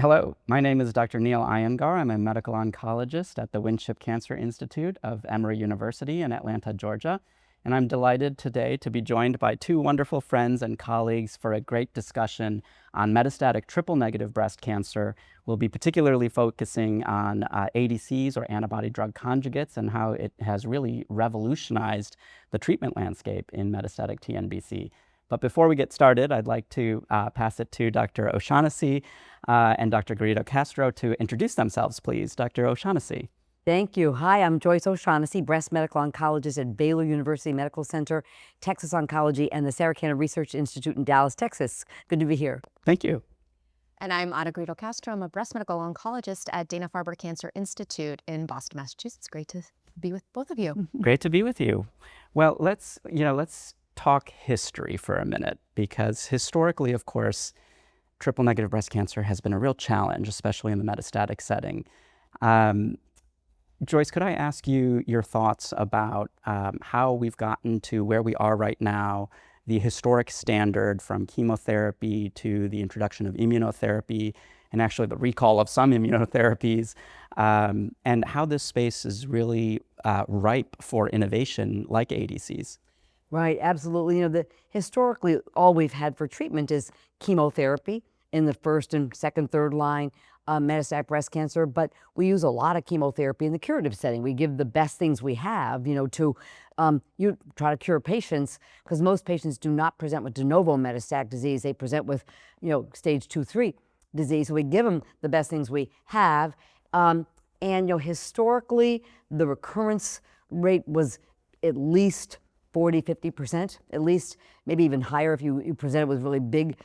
Hello, my name is Dr. Neil Iyengar. I'm a medical oncologist at the Winship Cancer Institute of Emory University in Atlanta, Georgia. And I'm delighted today to be joined by two wonderful friends and colleagues for a great discussion on metastatic triple-negative breast cancer. We'll be particularly focusing on ADCs, or antibody drug conjugates, and how it has really revolutionized the treatment landscape in metastatic TNBC. But before we get started, I'd like to pass it to Dr. O'Shaughnessy and Dr. Garrido-Castro to introduce themselves, please. Dr. O'Shaughnessy. Thank you. Hi, I'm Joyce O'Shaughnessy, breast medical oncologist at Baylor University Medical Center, Texas Oncology, and the Sarah Cannon Research Institute in Dallas, Texas. Good to be here. Thank you. And I'm Ana Garrido-Castro. I'm a breast medical oncologist at Dana-Farber Cancer Institute in Boston, Massachusetts. Great to be with both of you. Great to be with you. Well, let's talk history for a minute, because historically, of course, triple-negative breast cancer has been a real challenge, especially in the metastatic setting. Joyce, could I ask you your thoughts about how we've gotten to where we are right now, the historic standard from chemotherapy to the introduction of immunotherapy, and actually the recall of some immunotherapies, and how this space is really ripe for innovation like ADCs? Right, absolutely. Historically, all we've had for treatment is chemotherapy in the first and second, third line metastatic breast cancer, but we use a lot of chemotherapy in the curative setting. We give the best things we have, to you try to cure patients, because most patients do not present with de novo metastatic disease. They present with, stage 2, 3 disease. So we give them the best things we have. And historically, the recurrence rate was at least 40, 50%, at least, maybe even higher if you presented with really big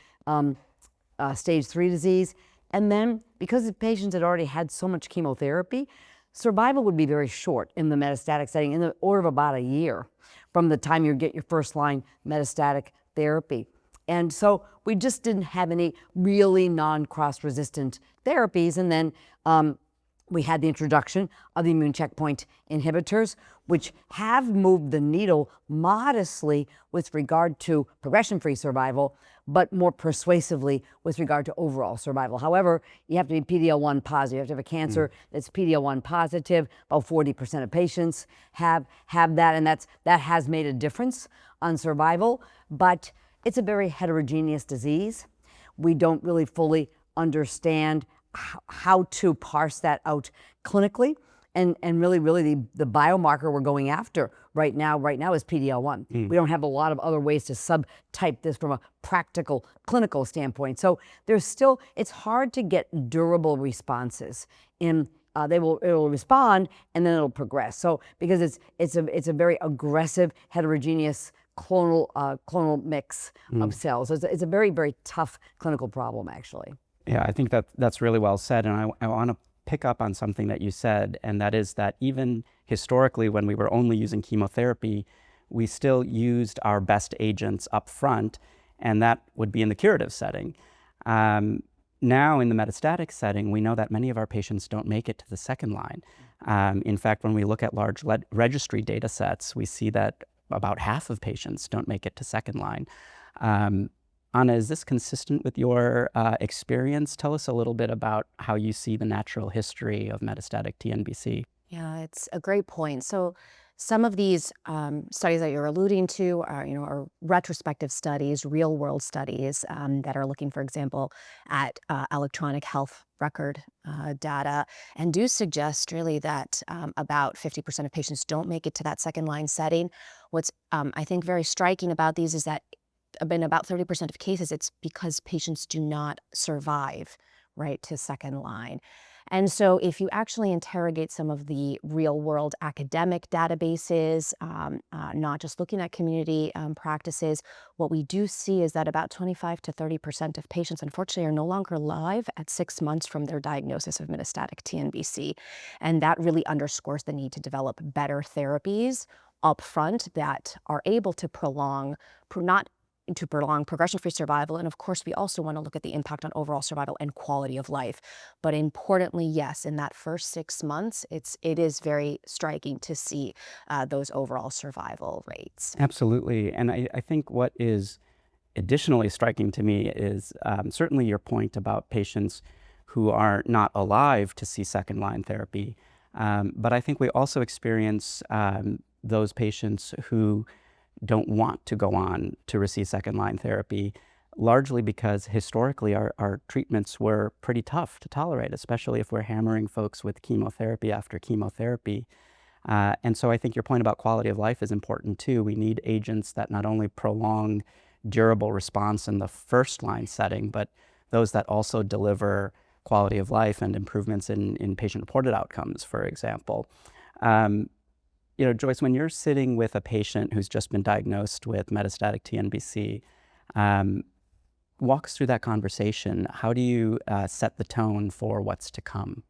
stage 3 disease. And then, because the patients had already had so much chemotherapy, survival would be very short in the metastatic setting, in the order of about a year from the time you get your first line metastatic therapy. And so we just didn't have any really non-cross resistant therapies. And then we had the introduction of the immune checkpoint inhibitors, which have moved the needle modestly with regard to progression-free survival, but more persuasively with regard to overall survival. However, you have to be PD-L1 positive. You have to have a cancer that's PD-L1 positive. About 40% of patients have that, and that has made a difference on survival. But it's a very heterogeneous disease. We don't really fully understand how to parse that out clinically, and really the biomarker we're going after right now is PD-L1. We don't have a lot of other ways to subtype this from a practical clinical standpoint. So it's hard to get durable responses. It will respond and then it'll progress. So because it's a very aggressive, heterogeneous clonal mix of cells. So it's a very, very tough clinical problem, actually. Yeah, I think that's really well said, and I want to pick up on something that you said, and that is that even historically, when we were only using chemotherapy, we still used our best agents up front, and that would be in the curative setting. Now, in the metastatic setting, we know that many of our patients don't make it to the second line. In fact, when we look at large registry data sets, we see that about half of patients don't make it to second line. Ana, is this consistent with your experience? Tell us a little bit about how you see the natural history of metastatic TNBC. Yeah, it's a great point. So some of these studies that you're alluding to are retrospective studies, real-world studies that are looking, for example, at electronic health record data, and do suggest really that about 50% of patients don't make it to that second-line setting. What's, I think, very striking about these is that in about 30% of cases, it's because patients do not survive, right, to second line. And so if you actually interrogate some of the real-world academic databases, not just looking at community practices, what we do see is that about 25 to 30% of patients, unfortunately, are no longer alive at 6 months from their diagnosis of metastatic TNBC. And that really underscores the need to develop better therapies up front that are able to prolong progression-free survival. And of course, we also want to look at the impact on overall survival and quality of life. But importantly, yes, in that first 6 months, it is very striking to see those overall survival rates. Absolutely. And I think what is additionally striking to me is certainly your point about patients who are not alive to see second-line therapy. But I think we also experience those patients who don't want to go on to receive second-line therapy, largely because historically our treatments were pretty tough to tolerate, especially if we're hammering folks with chemotherapy after chemotherapy. And so I think your point about quality of life is important too. We need agents that not only prolong durable response in the first-line setting, but those that also deliver quality of life and improvements in patient-reported outcomes, for example. Joyce, when you're sitting with a patient who's just been diagnosed with metastatic TNBC, walk us through that conversation. How do you set the tone for what's to come?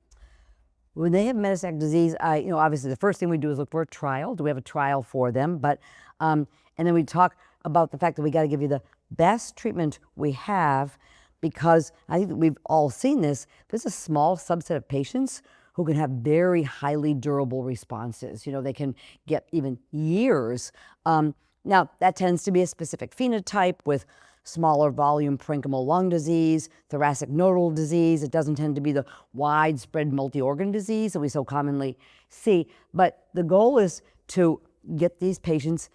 When they have metastatic disease, obviously the first thing we do is look for a trial. Do we have a trial for them? But and then we talk about the fact that we got to give you the best treatment we have, because I think that we've all seen this. There's a small subset of patients who can have very highly durable responses. They can get even years. Now, that tends to be a specific phenotype with smaller volume parenchymal lung disease, thoracic nodal disease. It doesn't tend to be the widespread multi-organ disease that we so commonly see. But the goal is to get these patients'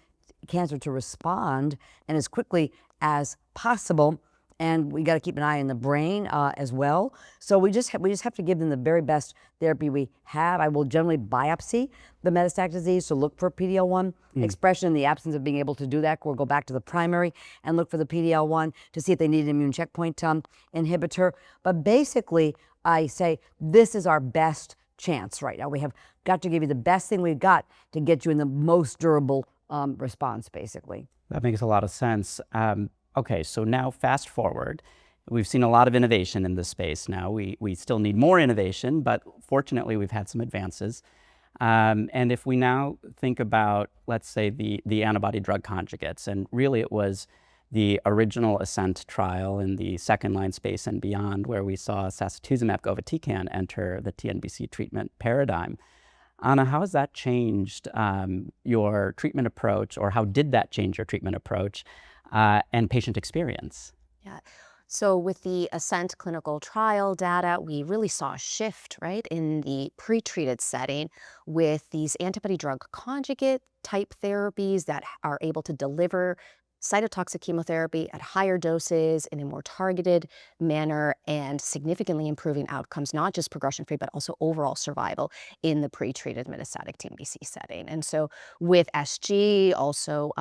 cancer to respond and as quickly as possible. And we got to keep an eye on the brain as well. So we just have to give them the very best therapy we have. I will generally biopsy the metastatic disease to look for PD-L1 expression. In the absence of being able to do that, we'll go back to the primary and look for the PD-L1 to see if they need an immune checkpoint inhibitor. But basically, I say this is our best chance right now. We have got to give you the best thing we've got to get you in the most durable response, basically. That makes a lot of sense. Okay, so now fast forward. We've seen a lot of innovation in this space now. We still need more innovation, but fortunately we've had some advances. And if we now think about, let's say, the antibody drug conjugates, and really it was the original ASCENT trial in the second-line space and beyond, where we saw Sacituzumab Govitecan enter the TNBC treatment paradigm. Ana, how has that changed your treatment approach, or how did that change your treatment approach and patient experience? Yeah. So with the ASCENT clinical trial data, we really saw a shift, right, in the pre-treated setting with these antibody drug conjugate type therapies that are able to deliver cytotoxic chemotherapy at higher doses in a more targeted manner and significantly improving outcomes, not just progression-free, but also overall survival in the pre-treated metastatic TNBC setting. And so with SG, also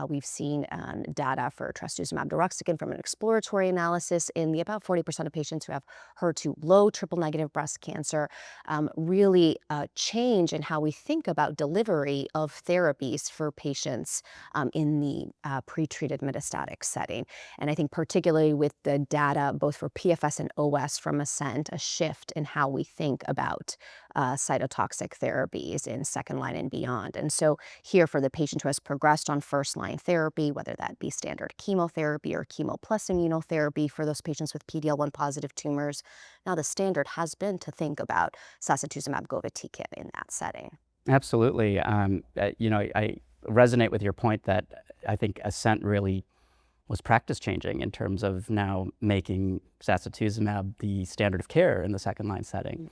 we've seen data for trastuzumab Deruxtecan from an exploratory analysis in the about 40% of patients who have HER2 low triple-negative breast cancer, really change in how we think about delivery of therapies for patients in the pre-treated metastatic setting. And I think particularly with the data both for PFS and OS from ASCENT, a shift in how we think about cytotoxic therapies in second line and beyond. And so here for the patient who has progressed on first line therapy, whether that be standard chemotherapy or chemo plus immunotherapy for those patients with PD-L1 positive tumors, now the standard has been to think about Sacituzumab Govitecan in that setting. Absolutely. I resonate with your point that I think ASCENT really was practice changing in terms of now making Sacituzumab the standard of care in the second line setting.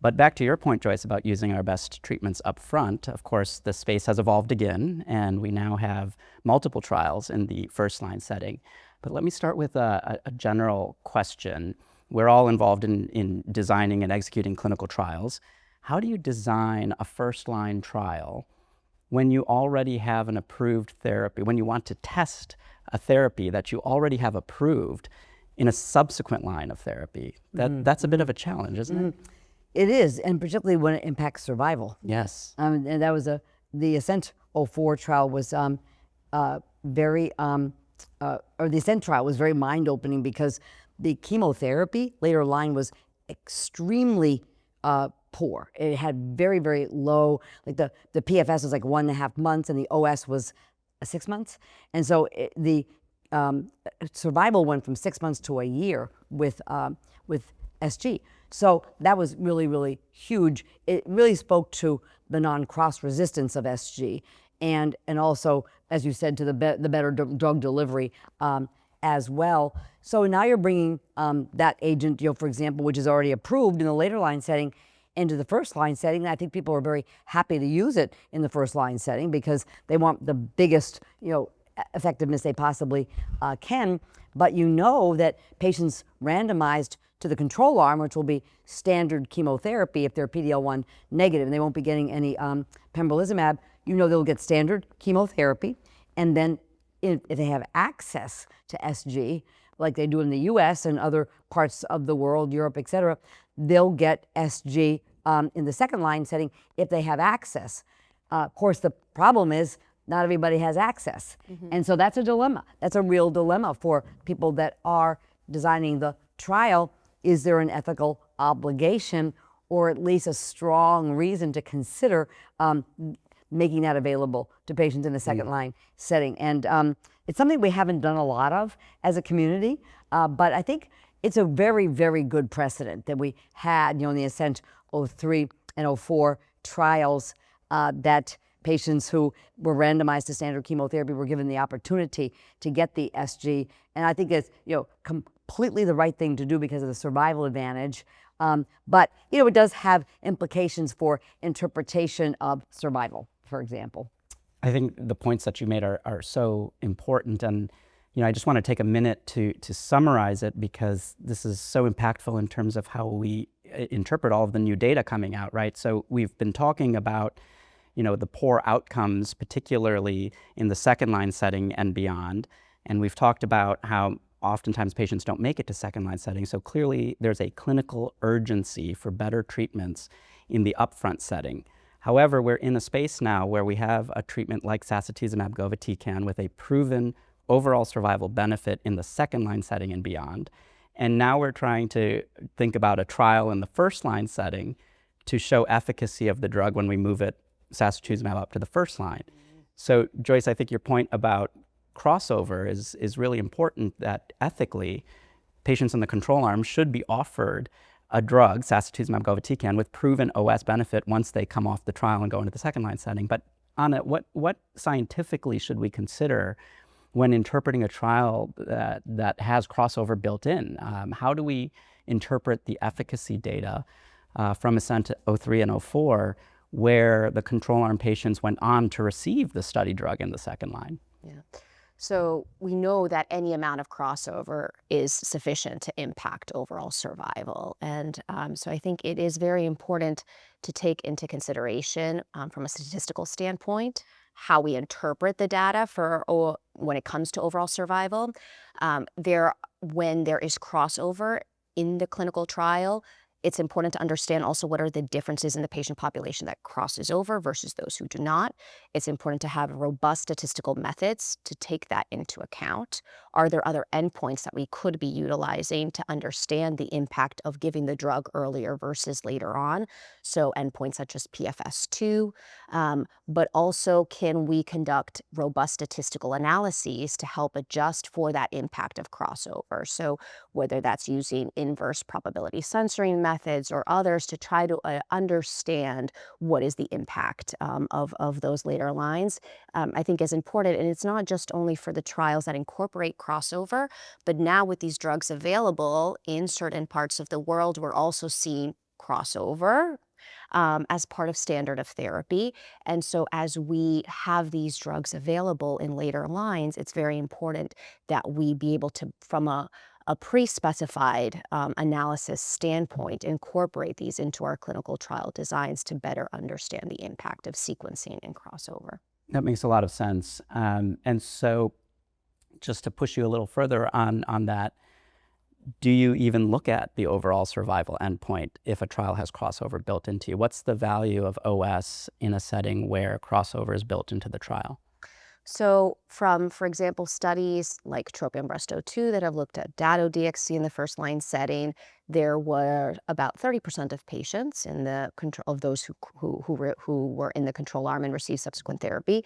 But back to your point, Joyce, about using our best treatments up front, of course, the space has evolved again, and we now have multiple trials in the first line setting. But let me start with a general question. We're all involved in designing and executing clinical trials. How do you design a first line trial when you already have an approved therapy, when you want to test a therapy that you already have approved in a subsequent line of therapy? That's a bit of a challenge, isn't it? It is, and particularly when it impacts survival. Yes. And that was the ASCENT-04 trial was very, or the ASCENT trial was very mind-opening because the chemotherapy later line was extremely poor. It had very, very low, like the PFS was like 1.5 months and the OS was 6 months. And so the survival went from 6 months to a year with SG. So that was really, really huge. It really spoke to the non-cross resistance of SG and also, as you said, to the better drug delivery as well. So now you're bringing that agent, for example, which is already approved in the later line setting, into the first line setting. I think people are very happy to use it in the first line setting because they want the biggest, effectiveness they possibly can. But that patients randomized to the control arm, which will be standard chemotherapy if they're PD-L1 negative, and they won't be getting any pembrolizumab, they'll get standard chemotherapy. And then if they have access to SG, like they do in the US and other parts of the world, Europe, et cetera, they'll get SG in the second line setting if they have access. Of course, the problem is not everybody has access. And so that's a dilemma. That's a real dilemma for people that are designing the trial. Is there an ethical obligation or at least a strong reason to consider making that available to patients in the second line setting? And it's something we haven't done a lot of as a community, but I think it's a very, very good precedent that we had, in the ASCENT-03 and 04 trials, that patients who were randomized to standard chemotherapy were given the opportunity to get the SG. And I think it's, completely the right thing to do because of the survival advantage. But, it does have implications for interpretation of survival, for example. I think the points that you made are so important. And, I just want to take a minute to summarize it because this is so impactful in terms of how we interpret all of the new data coming out, right? So we've been talking about, the poor outcomes, particularly in the second line setting and beyond. And we've talked about how oftentimes patients don't make it to second line setting. So clearly there's a clinical urgency for better treatments in the upfront setting. However, we're in a space now where we have a treatment like Sacituzumab Govitecan with a proven overall survival benefit in the second line setting and beyond. And now we're trying to think about a trial in the first line setting to show efficacy of the drug when we move it, Sacituzumab, up to the first line. So Joyce, I think your point about crossover is really important, that ethically patients in the control arm should be offered a drug, Sacituzumab Govitecan, with proven OS benefit once they come off the trial and go into the second line setting. But Ana, what scientifically should we consider when interpreting a trial that has crossover built in? How do we interpret the efficacy data from ASCENT-03 and 04 where the control arm patients went on to receive the study drug in the second line? Yeah. So we know that any amount of crossover is sufficient to impact overall survival. And so I think it is very important to take into consideration from a statistical standpoint how we interpret the data when it comes to overall survival. When there is crossover in the clinical trial, it's important to understand also what are the differences in the patient population that crosses over versus those who do not. It's important to have robust statistical methods to take that into account. Are there other endpoints that we could be utilizing to understand the impact of giving the drug earlier versus later on? So endpoints such as PFS2, but also can we conduct robust statistical analyses to help adjust for that impact of crossover? So whether that's using inverse probability censoring methods or others to try to understand what is the impact of those later lines, I think is important. And it's not just only for the trials that incorporate crossover, but now with these drugs available in certain parts of the world, we're also seeing crossover as part of standard of therapy. And so as we have these drugs available in later lines, it's very important that we be able to, from a pre-specified analysis standpoint, incorporate these into our clinical trial designs to better understand the impact of sequencing and crossover. That makes a lot of sense. And so just to push you a little further on that, do you even look at the overall survival endpoint if a trial has crossover built into you? What's the value of OS in a setting where crossover is built into the trial? So from, for example, studies like TROPION-Breast02 that have looked at Dato-DXd in the first line setting, there were about 30% of patients in the control of those who were in the control arm and received subsequent therapy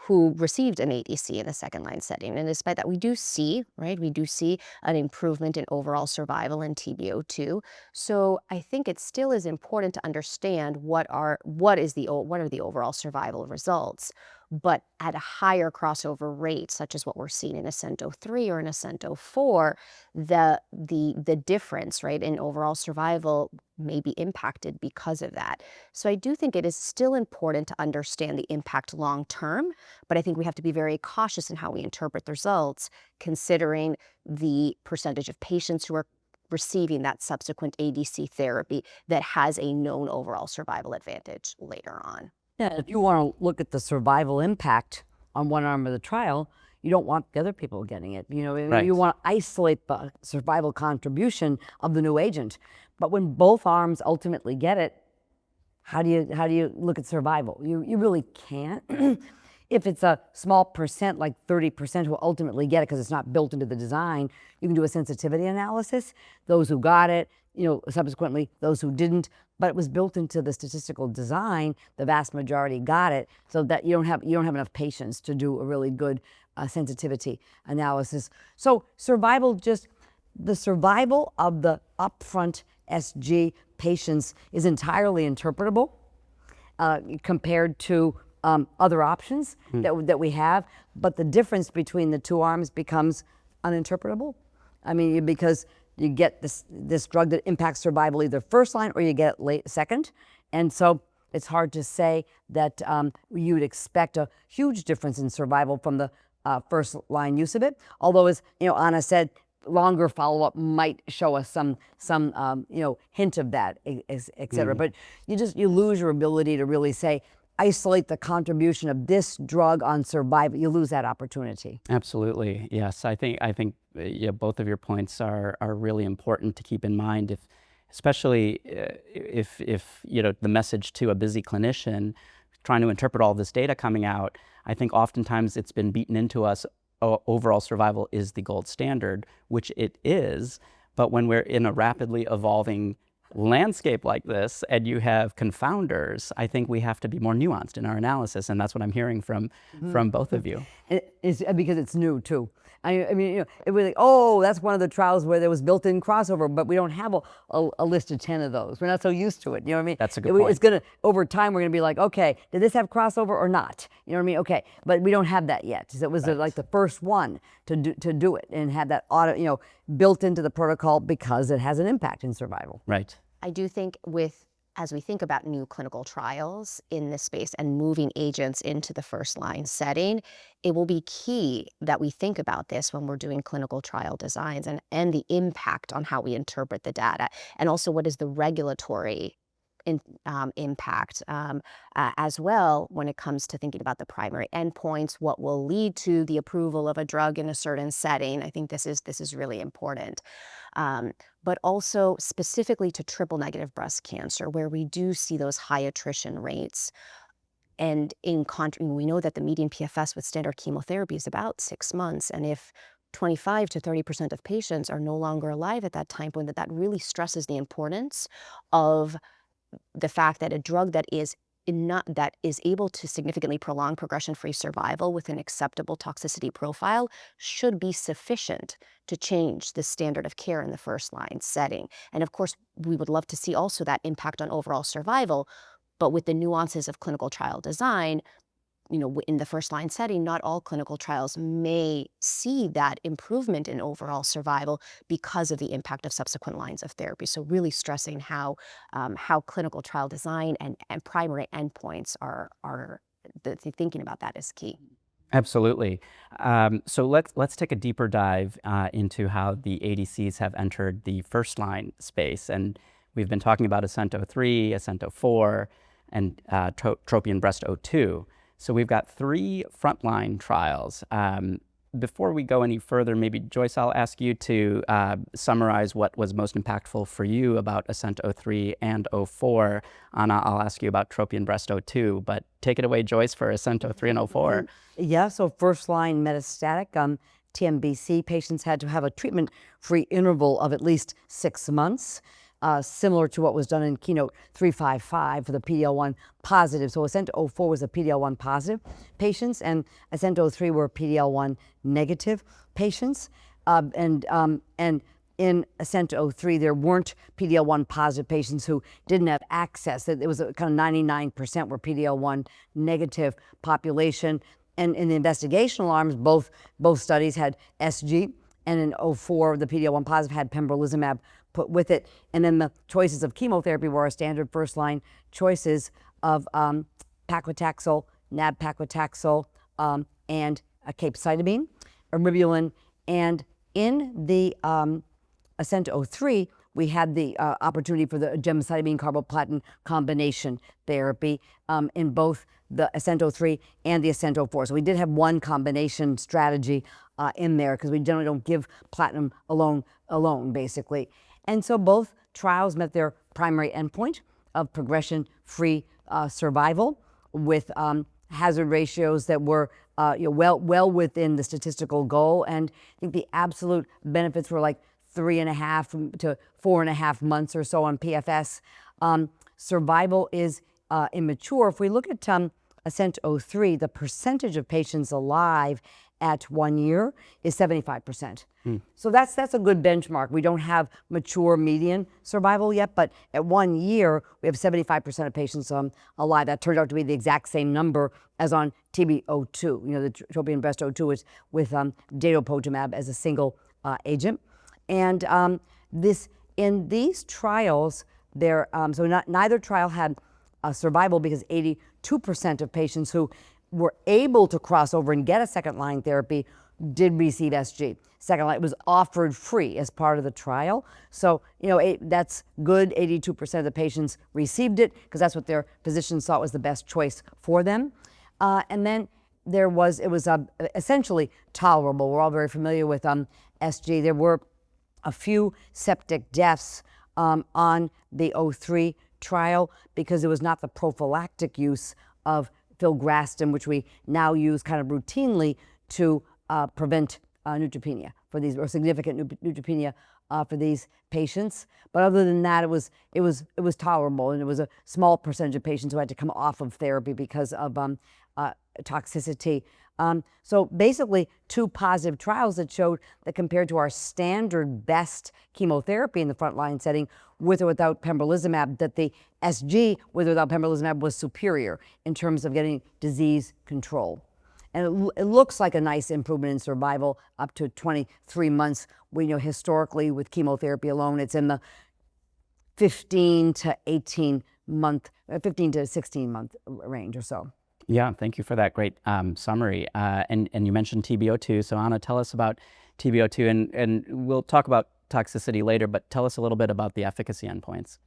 who received an ADC in the second line setting. And despite that, we do see an improvement in overall survival in TB02. So I think it still is important to understand what are the overall survival results. but at a higher crossover rate, such as what we're seeing in ASCENT-03 or in ASCENT-04, the difference, right, in overall survival may be impacted because of that. So I do think it is still important to understand the impact long term, but I think we have to be very cautious in how we interpret the results, considering the percentage of patients who are receiving that subsequent ADC therapy that has a known overall survival advantage later on. Yeah, if you want to look at the survival impact on one arm of the trial, you don't want the other people getting it. You know, Right. you want to isolate the survival contribution of the new agent. But when both arms ultimately get it, how do you look at survival? You really can't. If it's a small percent, like 30% who ultimately get it because it's not built into the design, you can do a sensitivity analysis. Those who got it, you know, subsequently those who didn't, but it was built into the statistical design. The vast majority got it, so that you don't have enough patients to do a really good sensitivity analysis. So survival, just the survival of the upfront SG patients is entirely interpretable compared to other options that we have, but the difference between the two arms becomes uninterpretable. I mean, because you get this drug that impacts survival either first line or you get it late second, and so it's hard to say that you would expect a huge difference in survival from the first line use of it. Although, as you know, Ana said, longer follow-up might show us some you know, hint of that, et cetera. But you lose your ability to really say, isolate the contribution of this drug on survival. You lose that opportunity. Absolutely, yes. I think yeah, both of your points are really important to keep in mind, especially if you know, the message to a busy clinician trying to interpret all this data coming out. I think oftentimes it's been beaten into us, overall survival is the gold standard, which it is. But when we're in a rapidly evolving landscape like this and you have confounders, I think we have to be more nuanced in our analysis, and that's what I'm hearing from both of you. It's because it's new too. I mean, you know, it was like, oh, that's one of the trials where there was built-in crossover, but we don't have a list of 10 of those. We're not so used to it. You know what I mean? That's a good point. It's gonna, over time, we're gonna be like, okay, did this have crossover or not? You know what I mean? Okay, but we don't have that yet. So it was like the first one to do it and have that auto, you know, built into the protocol because it has an impact in survival. Right. I do think as we think about new clinical trials in this space and moving agents into the first line setting, it will be key that we think about this when we're doing clinical trial designs and the impact on how we interpret the data, and also what is the regulatory impact as well when it comes to thinking about the primary endpoints, what will lead to the approval of a drug in a certain setting. I think this is really important. But also specifically to triple-negative breast cancer, where we do see those high attrition rates. And we know that the median PFS with standard chemotherapy is about 6 months. And if 25 to 30% of patients are no longer alive at that time point, that really stresses the importance of the fact that a drug that is able to significantly prolong progression-free survival with an acceptable toxicity profile should be sufficient to change the standard of care in the first-line setting. And of course, we would love to see also that impact on overall survival, but with the nuances of clinical trial design, you know, in the first-line setting, not all clinical trials may see that improvement in overall survival because of the impact of subsequent lines of therapy. So really stressing how clinical trial design and primary endpoints are thinking about that is key. Absolutely. So let's take a deeper dive into how the ADCs have entered the first line space. And we've been talking about ASCENT-03, ASCENT-04, and TROPION-Breast02. So we've got 3 frontline trials. Before we go any further, maybe Joyce, I'll ask you to summarize what was most impactful for you about ASCENT-03 and 04. Ana, I'll ask you about TROPION-Breast02, but take it away, Joyce, for ASCENT-03 and 04. Yeah, so first line metastatic TNBC patients had to have a treatment-free interval of at least 6 months. Similar to what was done in Keynote 355 for the PD-L1 positive. So ASCENT-04 was a PD-L1 positive patients, and ASCENT-03 were PD-L1 negative patients. And in ASCENT-03, there weren't PD-L1 positive patients who didn't have access. It was a kind of 99% were PD-L1 negative population. And in the investigational arms, both studies had SG, and in 04, the PD-L1 positive had pembrolizumab put with it. And then the choices of chemotherapy were our standard first-line choices of paclitaxel, nab-paclitaxel, and capecitabine, eribulin. And in the ASCENT-03, we had the opportunity for the gemcitabine carboplatin combination therapy in both the ASCENT-03 and the ASCENT-04. So we did have one combination strategy in there because we generally don't give platinum alone, basically. And so both trials met their primary endpoint of progression-free survival with hazard ratios that were well within the statistical goal. And I think the absolute benefits were like 3.5 to 4.5 months or so on PFS. Survival is immature. If we look at ASCENT-03, the percentage of patients alive at 1 year is 75%. So that's a good benchmark. We don't have mature median survival yet, but at 1 year, we have 75% of patients alive. That turned out to be the exact same number as on TB02. The TROPION-Breast02 is with Datopotamab as a single agent. And in these trials, neither trial had survival because 82% of patients who were able to cross over and get a second-line therapy did receive SG. Second line was offered free as part of the trial. So, that's good. 82% of the patients received it because that's what their physicians thought was the best choice for them. And then it was essentially tolerable. We're all very familiar with SG. There were a few septic deaths on the 03 trial because it was not the prophylactic use of filgrastim, which we now use kind of routinely to prevent neutropenia for these, or significant neutropenia for these patients. But other than that, it was tolerable, and it was a small percentage of patients who had to come off of therapy because of toxicity. So basically, two positive trials that showed that compared to our standard best chemotherapy in the frontline setting, with or without pembrolizumab, that the SG with or without pembrolizumab was superior in terms of getting disease control. And it looks like a nice improvement in survival up to 23 months. We know historically with chemotherapy alone, it's in the 15 to 16 month range or so. Yeah, thank you for that great summary. And you mentioned TB02. So Ana, tell us about TB02, and we'll talk about toxicity later, but tell us a little bit about the efficacy endpoints.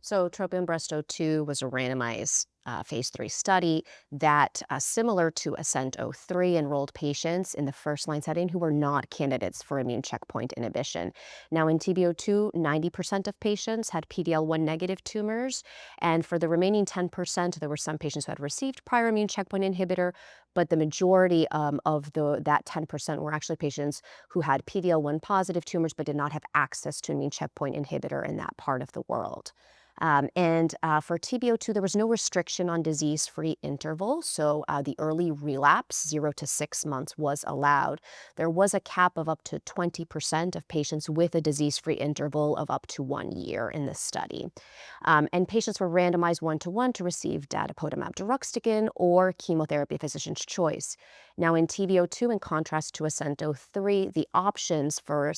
So TROPION-Breast02 was a randomized phase 3 study that, similar to ASCENT-03, enrolled patients in the first-line setting who were not candidates for immune checkpoint inhibition. Now, in TB02, 90% of patients had PD-L1 negative tumors, and for the remaining 10%, there were some patients who had received prior immune checkpoint inhibitor, but the majority of that 10% were actually patients who had PD-L1 positive tumors but did not have access to immune checkpoint inhibitor in that part of the world. For TB02, there was no restriction on disease-free interval, so the early relapse, 0 to 6 months, was allowed. There was a cap of up to 20% of patients with a disease-free interval of up to 1 year in this study. And patients were randomized 1-to-1 to receive Datopotamab Deruxtecan or chemotherapy physician's choice. Now, in TB02, in contrast to ASCENT-03, the options for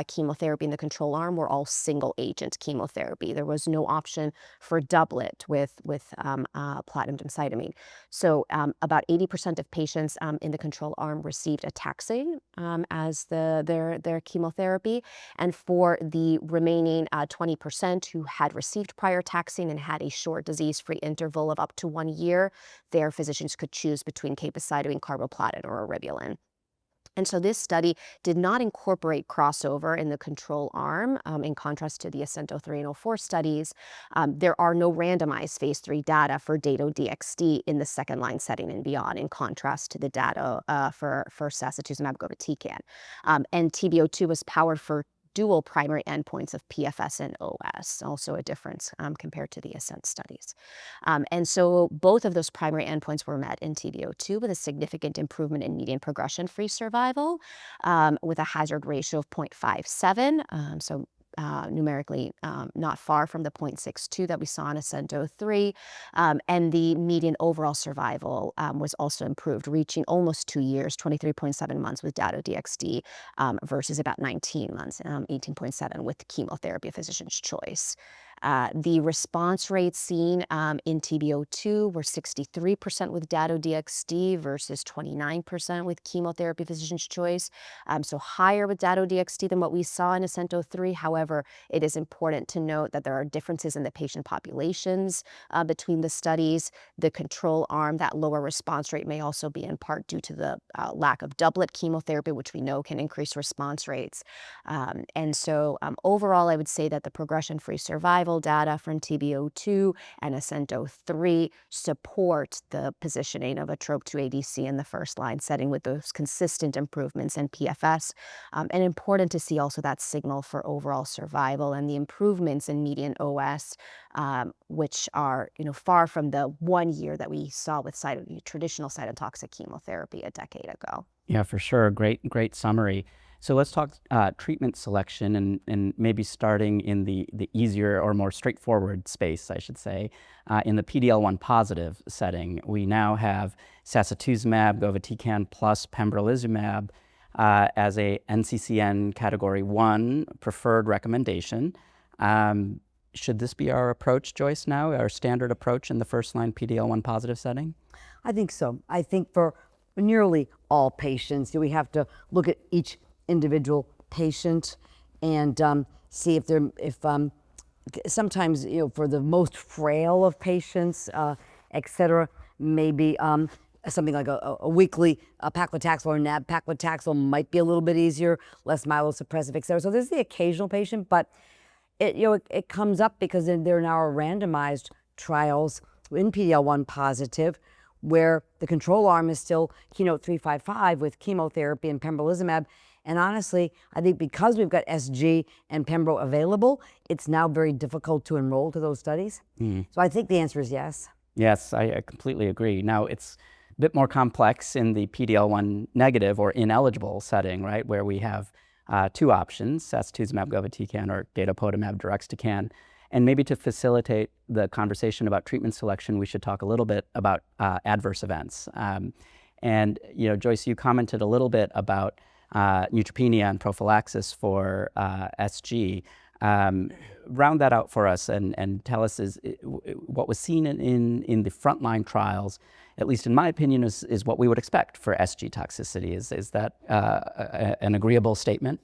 chemotherapy in the control arm were all single-agent chemotherapy. There was no option for doublet with platinum gemcitabine. So about 80% of patients in the control arm received a taxane as their chemotherapy. And for the remaining 20% who had received prior taxane and had a short disease-free interval of up to 1 year, their physicians could choose between capecitabine, carboplatin, or eribulin. And so this study did not incorporate crossover in the control arm, in contrast to the ASCENT-03 and 04 studies. There are no randomized phase 3 data for Dato-DXd in the second-line setting and beyond, in contrast to the data for Sacituzumab Govitecan. And TB02 was powered for dual primary endpoints of PFS and OS, also a difference compared to the ASCENT studies. And so both of those primary endpoints were met in TB02 with a significant improvement in median progression-free survival with a hazard ratio of 0.57, so numerically not far from the 0.62 that we saw in ASCENT-03, and the median overall survival was also improved, reaching almost 2 years, 23.7 months with Dato-DXd versus about 19 months, 18.7 with chemotherapy of physician's choice. The response rates seen in TB02 were 63% with Dato-DXd versus 29% with chemotherapy physician's choice, so higher with Dato-DXd than what we saw in ASCENT-03. However, it is important to note that there are differences in the patient populations between the studies. The control arm, that lower response rate may also be in part due to the lack of doublet chemotherapy, which we know can increase response rates. And so overall, I would say that the progression-free survival data from TB02 and ASCENT-03 support the positioning of a TROP2 ADC in the first-line setting with those consistent improvements in PFS. And important to see also that signal for overall survival and the improvements in median OS, which are far from the 1 year that we saw with traditional cytotoxic chemotherapy a decade ago. Yeah, for sure. Great summary. So let's talk treatment selection and maybe starting in the easier or more straightforward space, I should say. In the PD-L1 positive setting, we now have Sacituzumab, Govitecan plus pembrolizumab as a NCCN Category 1 preferred recommendation. Should this be our approach, Joyce, now, our standard approach in the first-line PD-L1 positive setting? I think so. I think for nearly all patients, we have to look at each individual patient and see if sometimes for the most frail of patients, et cetera, maybe something like a weekly paclitaxel or nab-paclitaxel might be a little bit easier, less myelosuppressive, et cetera. So there's the occasional patient, but it comes up because there now are randomized trials in PD-L1 positive where the control arm is still KEYNOTE-355 with chemotherapy and pembrolizumab. And honestly, I think because we've got SG and Pembro available, it's now very difficult to enroll to those studies. So I think the answer is yes. Yes, I completely agree. Now, it's a bit more complex in the PD-L1 negative or ineligible setting, right, where we have two options, Sacituzumab Govitecan or Datopotamab Deruxtecan. And maybe to facilitate the conversation about treatment selection, we should talk a little bit about adverse events. And Joyce, you commented a little bit about neutropenia and prophylaxis for SG. Round that out for us and tell us what was seen in the frontline trials, at least in my opinion, is what we would expect for SG toxicity. Is that an agreeable statement?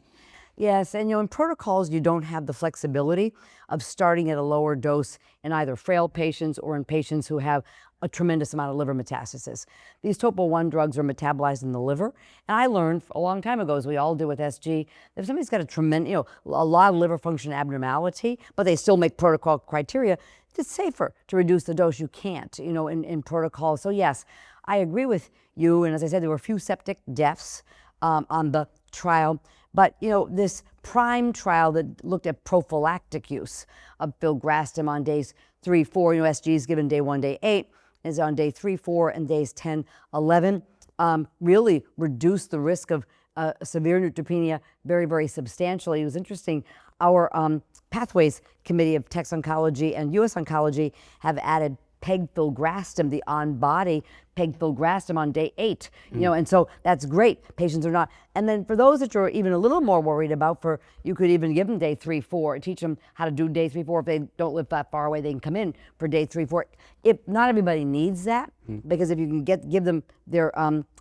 Yes, and in protocols, you don't have the flexibility of starting at a lower dose in either frail patients or in patients who have a tremendous amount of liver metastasis. These Topo-1 drugs are metabolized in the liver, and I learned a long time ago, as we all do with SG, that if somebody's got a lot of liver function abnormality, but they still make protocol criteria, it's safer to reduce the dose. You can't, in protocol. So yes, I agree with you, and as I said, there were a few septic deaths on the trial. But, this PRIME trial that looked at prophylactic use of filgrastim on days 3, 4, SG is given day 1, day 8, is on day 3, 4, and days 10, 11, really reduced the risk of severe neutropenia very, very substantially. It was interesting. Our Pathways Committee of Tex Oncology and US Oncology have added pegfilgrastim, the on-body pegfilgrastim on day 8, and so that's great. Patients are not. And then for those that you're even a little more worried about, you could even give them day 3, 4, teach them how to do day 3, 4. If they don't live that far away, they can come in for day 3, 4. If not everybody needs that, because if you can give them their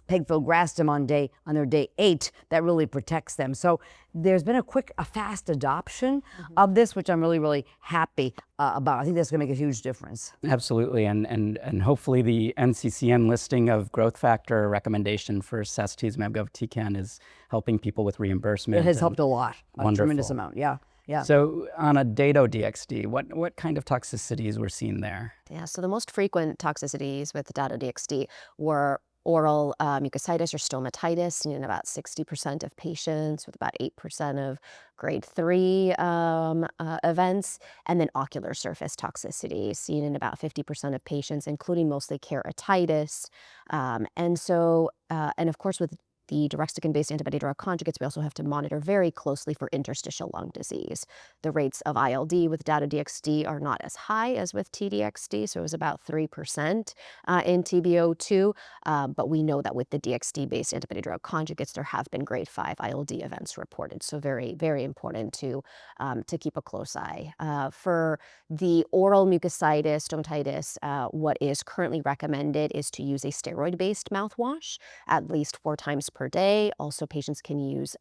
pegfilgrastim on their day 8, that really protects them. So there's been a fast adoption of this, which I'm really, really happy about. I think that's going to make a huge difference. Absolutely, and hopefully the NCCN listing of growth factor recommendation for Sacituzumab Govitecan is helping people with reimbursement. It has helped a lot, wonderful. A tremendous amount, yeah. So on a Dato-DXd, what kind of toxicities were seen there? Yeah, so the most frequent toxicities with Dato-DXd were oral mucositis or stomatitis seen in about 60% of patients, with about 8% of grade 3 events, and then ocular surface toxicity seen in about 50% of patients, including mostly keratitis. And of course, with the Deruxtecan-based antibody-drug conjugates, we also have to monitor very closely for interstitial lung disease. The rates of ILD with Dato-DXd are not as high as with TDXd, so it was about 3% in TB02, but we know that with the DXd-based antibody-drug conjugates, there have been grade 5 ILD events reported, so very, very important to keep a close eye. For the oral mucositis, stomatitis, what is currently recommended is to use a steroid-based mouthwash at least 4 times per day. Also, patients can use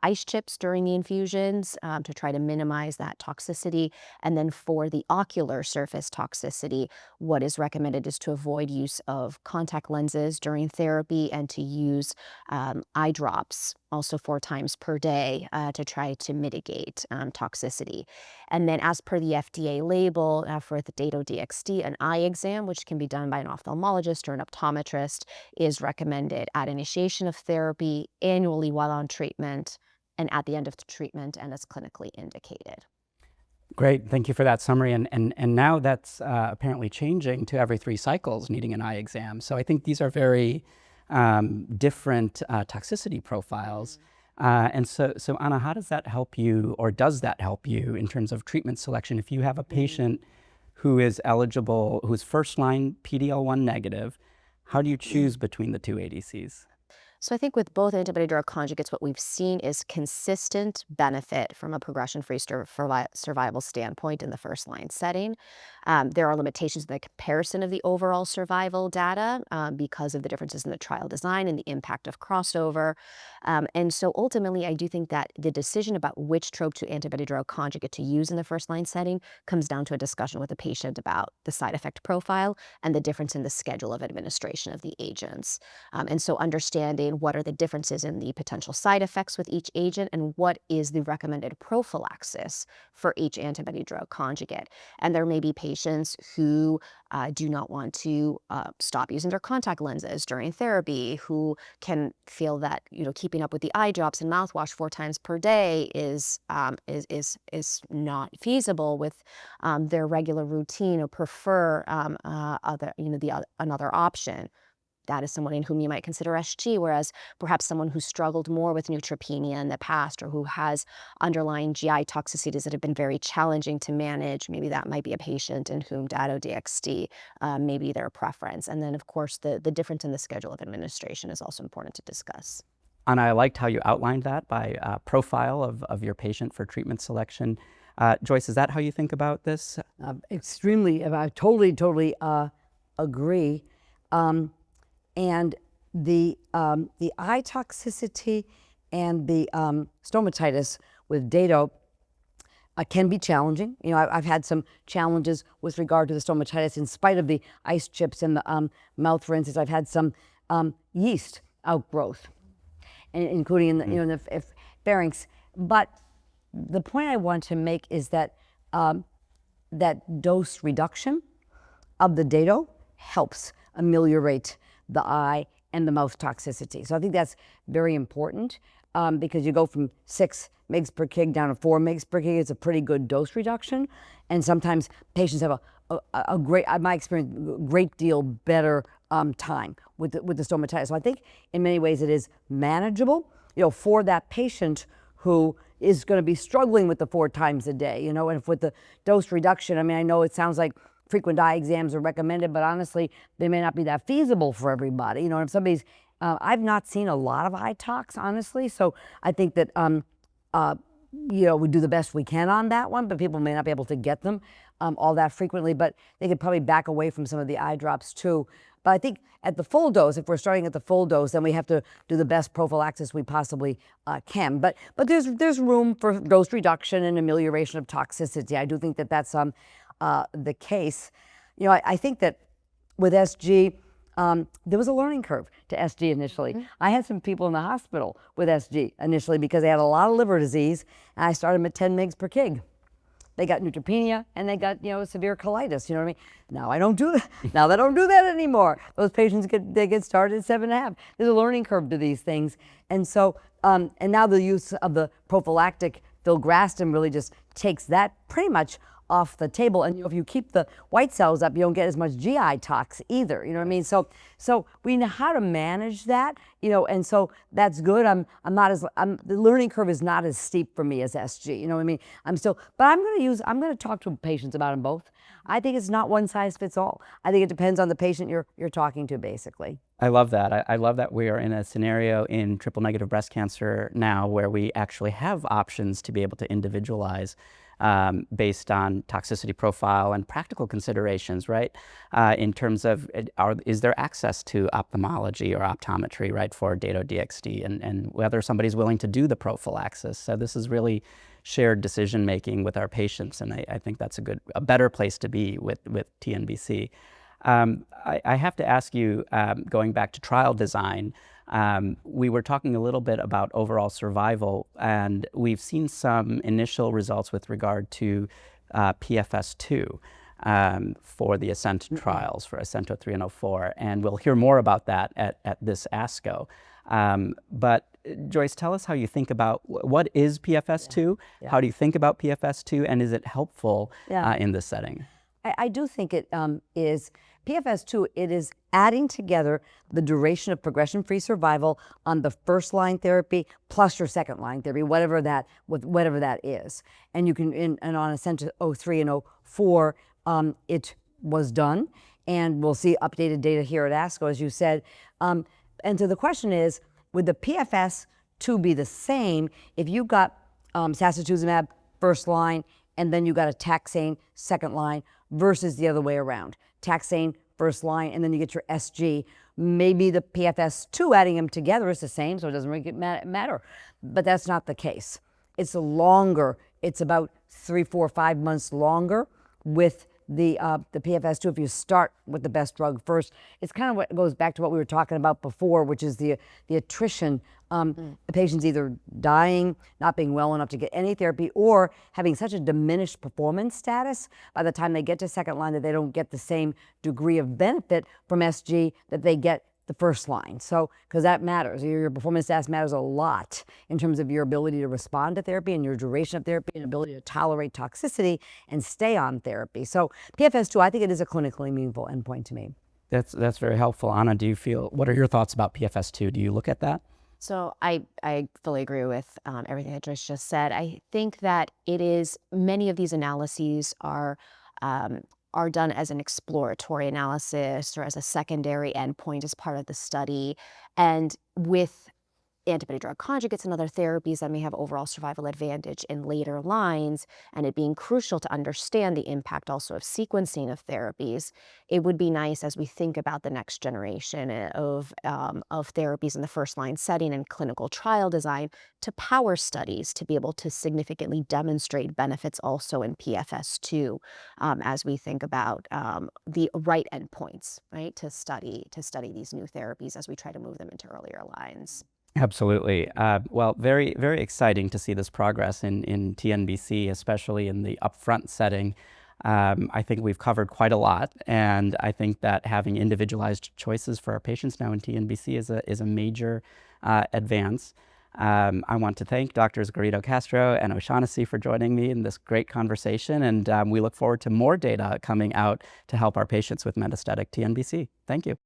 ice chips during the infusions to try to minimize that toxicity. And then for the ocular surface toxicity, what is recommended is to avoid use of contact lenses during therapy and to use eye drops also 4 times per day to try to mitigate toxicity. And then as per the FDA label for the Dato-DXd, an eye exam, which can be done by an ophthalmologist or an optometrist, is recommended at initiation of therapy, annually while on treatment, and at the end of the treatment and as clinically indicated. Great, thank you for that summary. And now that's apparently changing to every 3 cycles needing an eye exam. So I think these are very different toxicity profiles. And so Ana, how does that help you, or does that help you in terms of treatment selection? If you have a patient who is eligible, who's first-line PD-L1 negative, how do you choose between the 2 ADCs? So I think with both antibody-drug conjugates, what we've seen is consistent benefit from a progression-free survival standpoint in the first-line setting. There are limitations in the comparison of the overall survival data because of the differences in the trial design and the impact of crossover. And so ultimately, I do think that the decision about which TROP2 antibody-drug conjugate to use in the first-line setting comes down to a discussion with the patient about the side effect profile and the difference in the schedule of administration of the agents. And so understanding what are the differences in the potential side effects with each agent and what is the recommended prophylaxis for each antibody-drug conjugate. And there may be patients who do not want to stop using their contact lenses during therapy, who can feel that keeping up with the eye drops and mouthwash 4 times per day is not feasible with their regular routine, or prefer another option. That is someone in whom you might consider SG, whereas perhaps someone who struggled more with neutropenia in the past, or who has underlying GI toxicities that have been very challenging to manage, maybe that might be a patient in whom Dato-DXd may be their preference. And then, of course, the difference in the schedule of administration is also important to discuss. Ana, I liked how you outlined that by profile of your patient for treatment selection. Joyce, is that how you think about this? Extremely. I totally agree. And the eye toxicity and the stomatitis with Dato can be challenging. I've had some challenges with regard to the stomatitis in spite of the ice chips and the mouth rinses. I've had some yeast outgrowth, including in the, in the pharynx. But the point I want to make is that that dose reduction of the Dato helps ameliorate the eye and the mouth toxicity. So I think that's very important because you go from 6 mg per kg down to 4 mg per kg. It's a pretty good dose reduction. And sometimes patients have a great, in my experience, great deal better time with the stomatitis. So I think in many ways it is manageable, for that patient who is going to be struggling with the 4 times a day, and if with the dose reduction, I know it sounds like frequent eye exams are recommended, but honestly, they may not be that feasible for everybody. If somebody's, I've not seen a lot of eye tox, honestly, so I think that, we do the best we can on that one, but people may not be able to get them all that frequently, but they could probably back away from some of the eye drops too. But I think at the full dose, if we're starting at the full dose, then we have to do the best prophylaxis we possibly can. But there's room for dose reduction and amelioration of toxicity. I do think that that's the case. I think that with SG, there was a learning curve to SG initially. I had some people in the hospital with SG initially because they had a lot of liver disease, and I started them at 10 mg per kg. they got neutropenia and they got, severe colitis. You know what I mean? Now I don't do that. Now they don't do that anymore. Those patients get started at 7.5. There's a learning curve to these things, and so and now the use of the prophylactic filgrastim really just takes that pretty much off the table. And if you keep the white cells up, you don't get as much GI tox either. You know what I mean? So we know how to manage that. And so that's good. The learning curve is not as steep for me as SG. You know what I mean? But I'm going to talk to patients about them both. I think it's not one size fits all. I think it depends on the patient you're talking to, basically. I love that. I love that we are in a scenario in triple-negative breast cancer now where we actually have options to be able to individualize based on toxicity profile and practical considerations, right? In terms of, is there access to ophthalmology or optometry, right, for Dato-DXd, and whether somebody's willing to do the prophylaxis. So this is really shared decision-making with our patients, and I think that's a better place to be with TNBC. I have to ask you, going back to trial design, we were talking a little bit about overall survival, and we've seen some initial results with regard to PFS2 for the ASCENT trials, for ASCENT-03 and 04, and we'll hear more about that at this ASCO. But Joyce, tell us how you think about what is PFS2, how do you think about PFS2, and is it helpful in this setting? I do think it is. PFS2, it is adding together the duration of progression-free survival on the first-line therapy plus your second-line therapy, whatever that is. And you can, and on ASCENT-03 and 04, it was done, and we'll see updated data here at ASCO, as you said. And so the question is, would the PFS2 be the same if you got Sacituzumab first line and then you got a taxane second line versus the other way around? Taxane first line, and then you get your SG. Maybe the PFS2, adding them together, is the same, so it doesn't really matter. But that's not the case. It's longer. It's about 3, 4, 5 months longer with the PFS2 if you start with the best drug first. It's kind of what goes back to what we were talking about before, which is the attrition. The patient's either dying, not being well enough to get any therapy, or having such a diminished performance status by the time they get to second line that they don't get the same degree of benefit from SG that they get the first line. So, because that matters. Your performance status matters a lot in terms of your ability to respond to therapy and your duration of therapy and ability to tolerate toxicity and stay on therapy. So PFS2, I think it is a clinically meaningful endpoint to me. That's very helpful. Ana, what are your thoughts about PFS2? Do you look at that? So I fully agree with everything that Joyce just said. I think that many of these analyses are done as an exploratory analysis or as a secondary endpoint as part of the study. And with antibody drug conjugates and other therapies that may have overall survival advantage in later lines, and it being crucial to understand the impact also of sequencing of therapies, it would be nice as we think about the next generation of therapies in the first line setting and clinical trial design to power studies to be able to significantly demonstrate benefits also in PFS2 as we think about the right endpoints, right, to study these new therapies as we try to move them into earlier lines. Absolutely. Well, very, very exciting to see this progress in TNBC, especially in the upfront setting. I think we've covered quite a lot, and I think that having individualized choices for our patients now in TNBC is a major advance. I want to thank Drs. Garrido-Castro and O'Shaughnessy for joining me in this great conversation, and we look forward to more data coming out to help our patients with metastatic TNBC. Thank you.